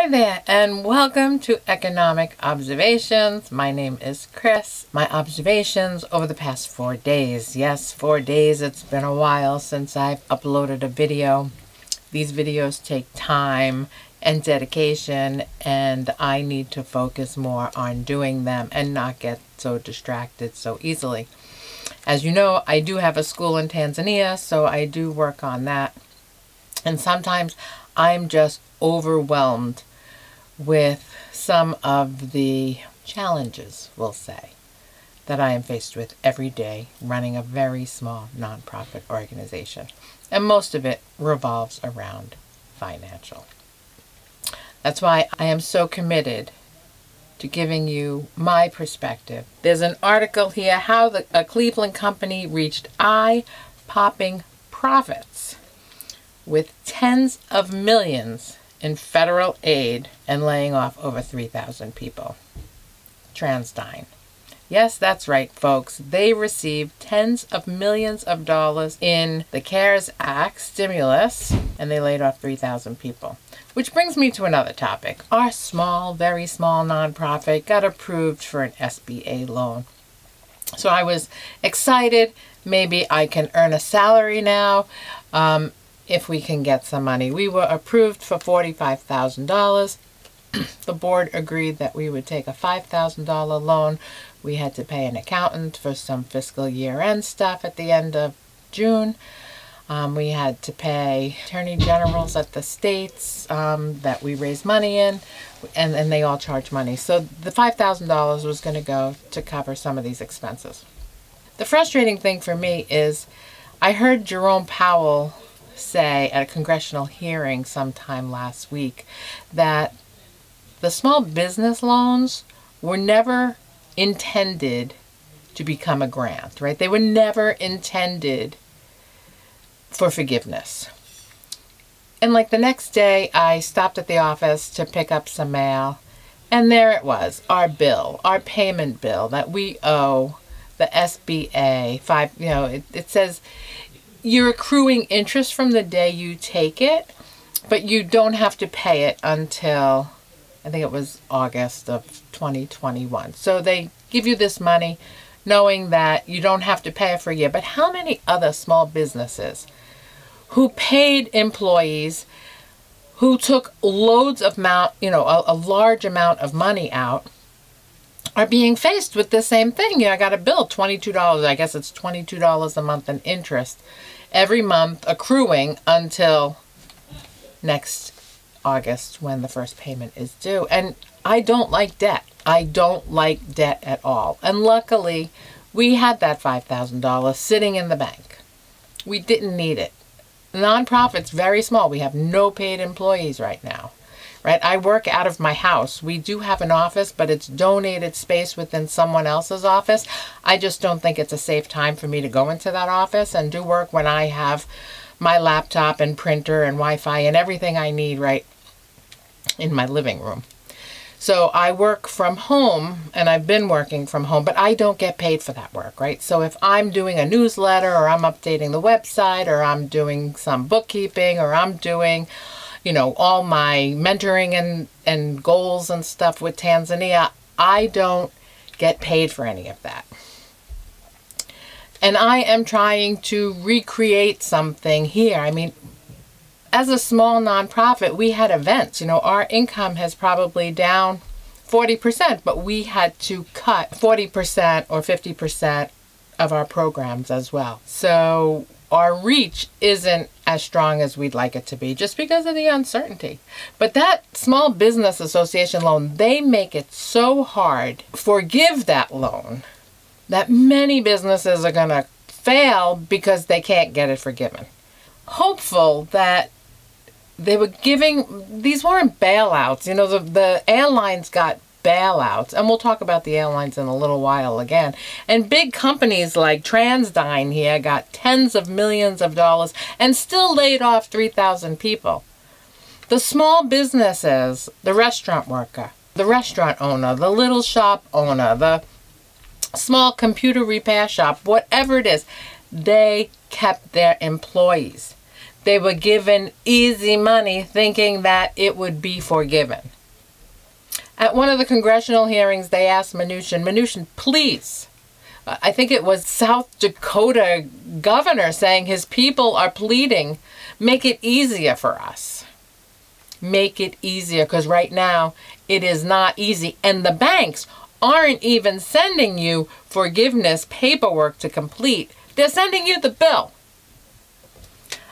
Hi there, and welcome to Economic Observations. My name is Chris. My observations over the past 4 days. Yes, 4 days. It's been a while since I've uploaded a video. These videos take time and dedication, and I need to focus more on doing them and not get so distracted so easily. As you know, I do have a school in Tanzania, so I do work on that. And sometimes I'm just overwhelmed with some of the challenges, we'll say, that I am faced with every day running a very small nonprofit organization. And most of it revolves around financial. That's why I am so committed to giving you my perspective. There's an article here, how a Cleveland company reached eye-popping profits with tens of millions in federal aid and laying off over 3,000 people. TransDigm. Yes, that's right, folks. They received tens of millions of dollars in the CARES Act stimulus, and they laid off 3,000 people. Which brings me to another topic. Our small, very small nonprofit got approved for an SBA loan. So I was excited. Maybe I can earn a salary now. If we can get some money. We were approved for $45,000. The board agreed that we would take a $5,000 loan. We had to pay an accountant for some fiscal year-end stuff at the end of June. We had to pay attorney generals at the states that we raised money in, and they all charge money. So the $5,000 was going to go to cover some of these expenses. The frustrating thing for me is I heard Jerome Powell say at a congressional hearing sometime last week that the small business loans were never intended to become a grant, right? They were never intended for forgiveness. And like the next day, I stopped at the office to pick up some mail, and there it was, our bill, our payment bill that we owe the SBA. It says you're accruing interest from the day you take it, but you don't have to pay it until, I think it was August of 2021. So they give you this money knowing that you don't have to pay it for a year. But how many other small businesses who paid employees, who took loads of a large amount of money out, are being faced with the same thing? I got a bill, $22. I guess it's $22 a month in interest every month, accruing until next August when the first payment is due. And I don't like debt. I don't like debt at all. And luckily, we had that $5,000 sitting in the bank. We didn't need it. Nonprofit's very small. We have no paid employees right now. Right? I work out of my house. We do have an office, but it's donated space within someone else's office. I just don't think it's a safe time for me to go into that office and do work when I have my laptop and printer and Wi-Fi and everything I need right in my living room. So I work from home, and I've been working from home, but I don't get paid for that work, right? So if I'm doing a newsletter, or I'm updating the website, or I'm doing some bookkeeping, or I'm doing all my mentoring and goals and stuff with Tanzania, I don't get paid for any of that. And I am trying to recreate something here. I mean, as a small nonprofit, we had events. Our income has probably down 40%, but we had to cut 40% or 50% of our programs as well. So our reach isn't as strong as we'd like it to be just because of the uncertainty. But that Small Business Association loan, they make it so hard to forgive that loan that many businesses are going to fail because they can't get it forgiven. Hopeful that they were giving, these weren't bailouts. The airlines got bailouts, and we'll talk about the airlines in a little while again. And big companies like TransDigm here got tens of millions of dollars and still laid off 3,000 people. The small businesses, the restaurant worker, the restaurant owner, the little shop owner, the small computer repair shop, whatever it is, they kept their employees. They were given easy money thinking that it would be forgiven. At one of the congressional hearings, they asked Mnuchin, please, I think it was South Dakota governor saying his people are pleading, make it easier for us. Make it easier, because right now it is not easy. And the banks aren't even sending you forgiveness paperwork to complete. They're sending you the bill.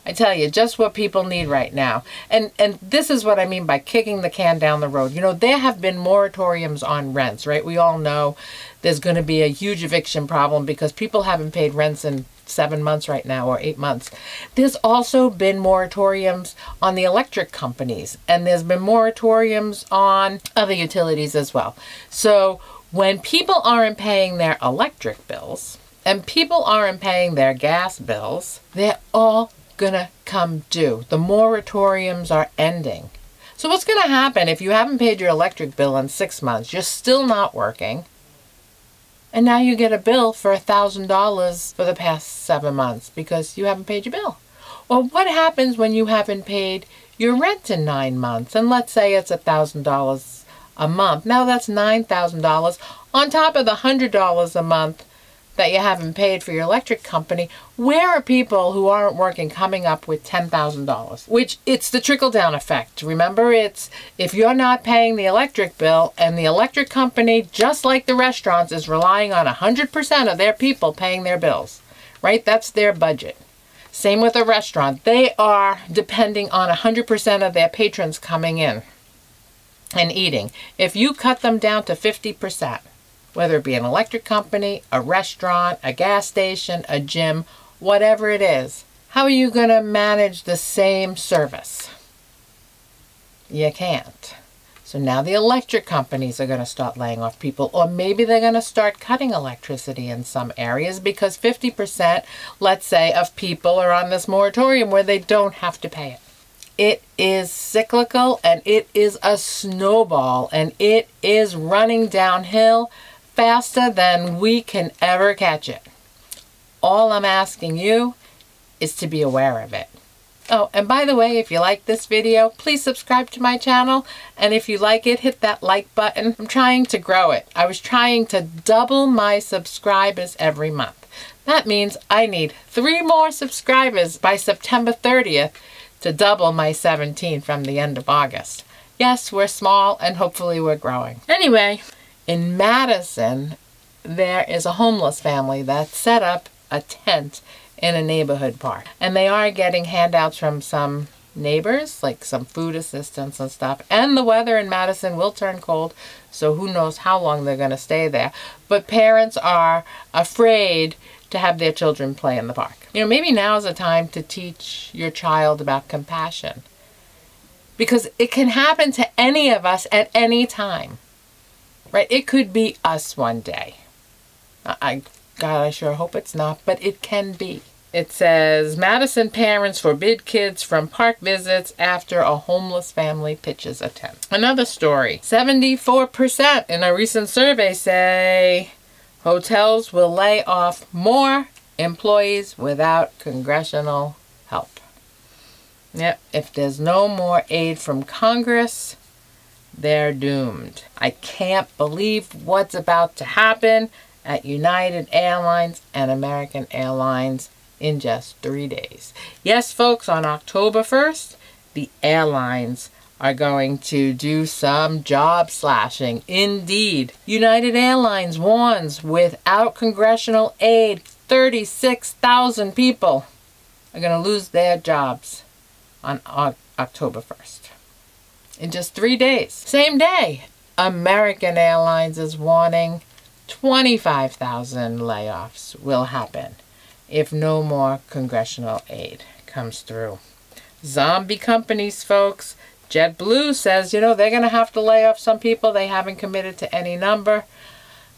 I tell you, just what people need right now. And this is what I mean by kicking the can down the road. You know, there have been moratoriums on rents, right? We all know there's going to be a huge eviction problem because people haven't paid rents in 7 months right now, or 8 months. There's also been moratoriums on the electric companies, and there's been moratoriums on other utilities as well. So when people aren't paying their electric bills and people aren't paying their gas bills, they're all gonna come due. The moratoriums are ending. So what's gonna happen if you haven't paid your electric bill in 6 months, you're still not working, and now you get a bill for $1,000 for the past 7 months because you haven't paid your bill? Well, what happens when you haven't paid your rent in 9 months? And let's say it's $1,000 a month. Now that's $9,000 on top of the $100 a month that you haven't paid for your electric company. Where are people who aren't working coming up with $10,000? Which, it's the trickle-down effect. Remember, it's if you're not paying the electric bill and the electric company, just like the restaurants, is relying on 100% of their people paying their bills, right? That's their budget. Same with a restaurant. They are depending on 100% of their patrons coming in and eating. If you cut them down to 50%, whether it be an electric company, a restaurant, a gas station, a gym, whatever it is, how are you going to manage the same service? You can't. So now the electric companies are going to start laying off people, or maybe they're going to start cutting electricity in some areas because 50%, let's say, of people are on this moratorium where they don't have to pay it. It is cyclical, and it is a snowball, and it is running downhill faster than we can ever catch it. All I'm asking you is to be aware of it. Oh, and by the way, if you like this video, please subscribe to my channel. And if you like it, hit that like button. I'm trying to grow it. I was trying to double my subscribers every month. That means I need 3 more subscribers by September 30th to double my 17 from the end of August. Yes, we're small, and hopefully we're growing. Anyway, in Madison, there is a homeless family that set up a tent in a neighborhood park. And they are getting handouts from some neighbors, like some food assistance and stuff. And the weather in Madison will turn cold, so who knows how long they're going to stay there. But parents are afraid to have their children play in the park. You know, maybe now is the time to teach your child about compassion, because it can happen to any of us at any time. Right? It could be us one day. God, I sure hope it's not, but it can be. It says, Madison parents forbid kids from park visits after a homeless family pitches a tent. Another story. 74% in a recent survey say hotels will lay off more employees without congressional help. Yep, if there's no more aid from Congress, they're doomed. I can't believe what's about to happen at United Airlines and American Airlines in just 3 days. Yes, folks, on October 1st, the airlines are going to do some job slashing. Indeed, United Airlines warns without congressional aid, 36,000 people are going to lose their jobs on October 1st. In just 3 days. Same day, American Airlines is warning 25,000 layoffs will happen if no more congressional aid comes through. Zombie companies, folks. JetBlue says, you know, they're going to have to lay off some people. They haven't committed to any number.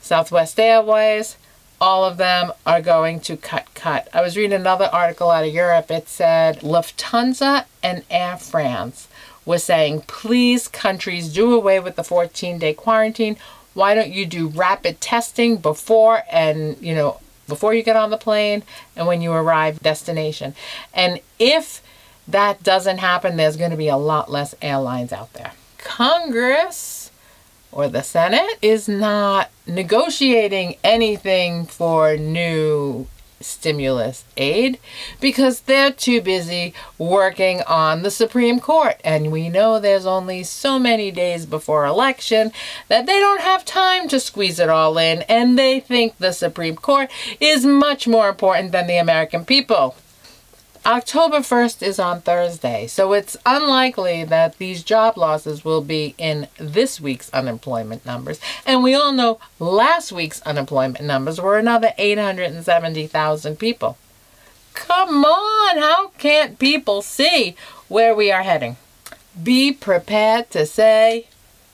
Southwest Airways, all of them are going to cut. I was reading another article out of Europe. It said Lufthansa and Air France was saying, please, countries, do away with the 14-day quarantine. Why don't you do rapid testing before before you get on the plane and when you arrive destination? And if that doesn't happen, there's going to be a lot less airlines out there. Congress or the Senate is not negotiating anything for new stimulus aid because they're too busy working on the Supreme Court. And we know there's only so many days before election that they don't have time to squeeze it all in, and they think the Supreme Court is much more important than the American people. October 1st is on Thursday, so it's unlikely that these job losses will be in this week's unemployment numbers. And we all know last week's unemployment numbers were another 870,000 people. Come on, how can't people see where we are heading? Be prepared to say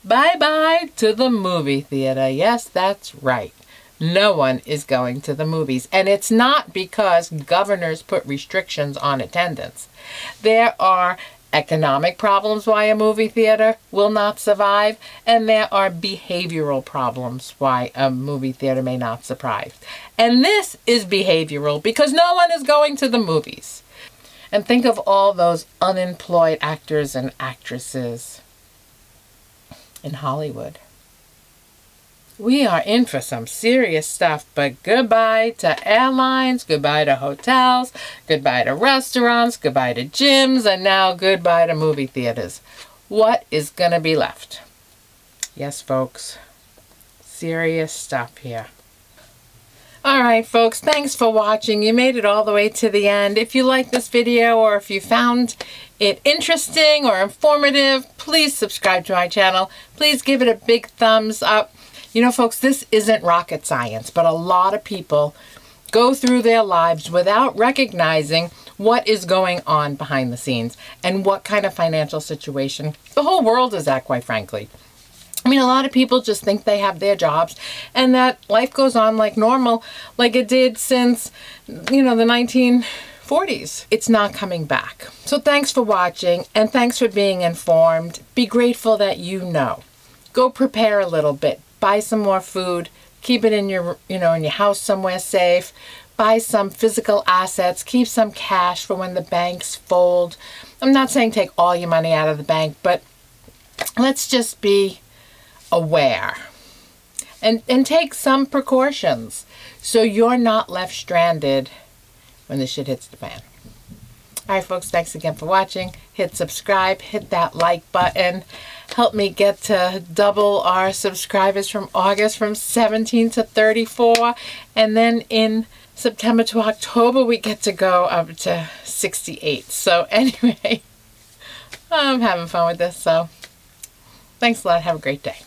bye-bye to the movie theater. Yes, that's right. No one is going to the movies. And it's not because governors put restrictions on attendance. There are economic problems why a movie theater will not survive, and there are behavioral problems why a movie theater may not survive. And this is behavioral because no one is going to the movies. And think of all those unemployed actors and actresses in Hollywood. We are in for some serious stuff, but goodbye to airlines, goodbye to hotels, goodbye to restaurants, goodbye to gyms, and now goodbye to movie theaters. What is going to be left? Yes, folks, serious stuff here. All right, folks, thanks for watching. You made it all the way to the end. If you like this video or if you found it interesting or informative, please subscribe to my channel. Please give it a big thumbs up. You know, folks, this isn't rocket science, but a lot of people go through their lives without recognizing what is going on behind the scenes and what kind of financial situation the whole world is at, quite frankly. I mean, a lot of people just think they have their jobs and that life goes on like normal, like it did since, you know, the 1940s. It's not coming back. So thanks for watching and thanks for being informed. Be grateful that you know. Go prepare a little bit. Buy some more food, keep it in your, in your house somewhere safe, buy some physical assets, keep some cash for when the banks fold. I'm not saying take all your money out of the bank, but let's just be aware and take some precautions so you're not left stranded when the shit hits the fan. All right, folks, thanks again for watching. Hit subscribe, hit that like button. Help me get to double our subscribers from August from 17 to 34. And then in September to October, we get to go up to 68. So anyway, I'm having fun with this. So thanks a lot. Have a great day.